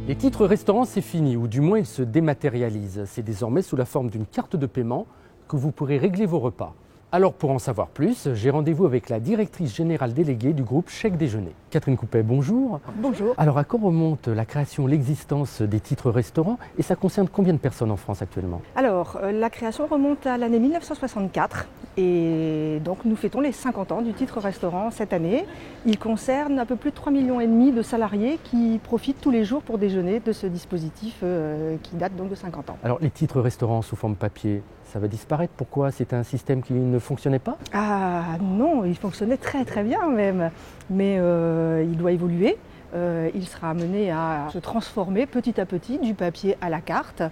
Les titres restaurants, c'est fini, ou du moins ils se dématérialisent. C'est désormais sous la forme d'une carte de paiement que vous pourrez régler vos repas. Alors pour en savoir plus, j'ai rendez-vous avec la directrice générale déléguée du groupe Chèque Déjeuner. Catherine Coupet, bonjour. Bonjour. Alors à quand remonte la création, l'existence des titres restaurants et ça concerne combien de personnes en France actuellement? Alors, la création remonte à l'année 1964 et donc nous fêtons les 50 ans du titre restaurant cette année. Il concerne un peu plus de 3,5 millions de salariés qui profitent tous les jours pour déjeuner de ce dispositif qui date donc de 50 ans. Alors les titres restaurants sous forme papier, ça va disparaître. Pourquoi? C'est un système qui ne fonctionnait pas? Ah non, il fonctionnait très très bien même, mais il doit évoluer. Il sera amené à se transformer petit à petit du papier à la carte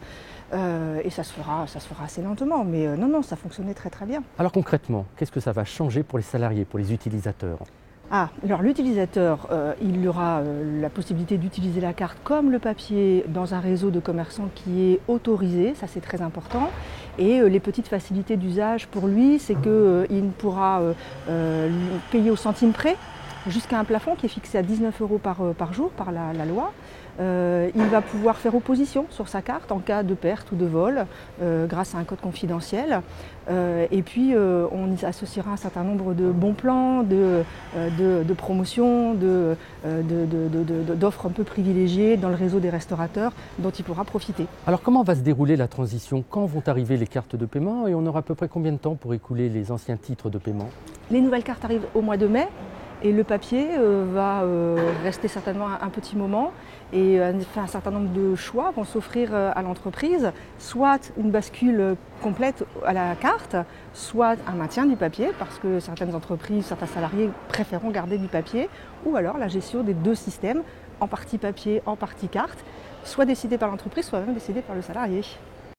et ça se fera assez lentement, mais non, ça fonctionnait très très bien. Alors concrètement, qu'est-ce que ça va changer pour les salariés, pour les utilisateurs? Alors l'utilisateur, il aura la possibilité d'utiliser la carte comme le papier dans un réseau de commerçants qui est autorisé, ça c'est très important. Et les petites facilités d'usage pour lui, c'est qu'il pourra payer au centime près, jusqu'à un plafond qui est fixé à 19 € par jour par la loi. Il va pouvoir faire opposition sur sa carte en cas de perte ou de vol grâce à un code confidentiel. Et puis on y associera un certain nombre de bons plans, de promotions, d'offres un peu privilégiées dans le réseau des restaurateurs dont il pourra profiter. Alors comment va se dérouler la transition? Quand vont arriver les cartes de paiement et on aura à peu près combien de temps pour écouler les anciens titres de paiement? Les nouvelles cartes arrivent au mois de mai. Et le papier va rester certainement un petit moment et un certain nombre de choix vont s'offrir à l'entreprise, soit une bascule complète à la carte, soit un maintien du papier parce que certaines entreprises, certains salariés préféreront garder du papier, ou alors la gestion des deux systèmes, en partie papier, en partie carte, soit décidée par l'entreprise, soit même décidée par le salarié.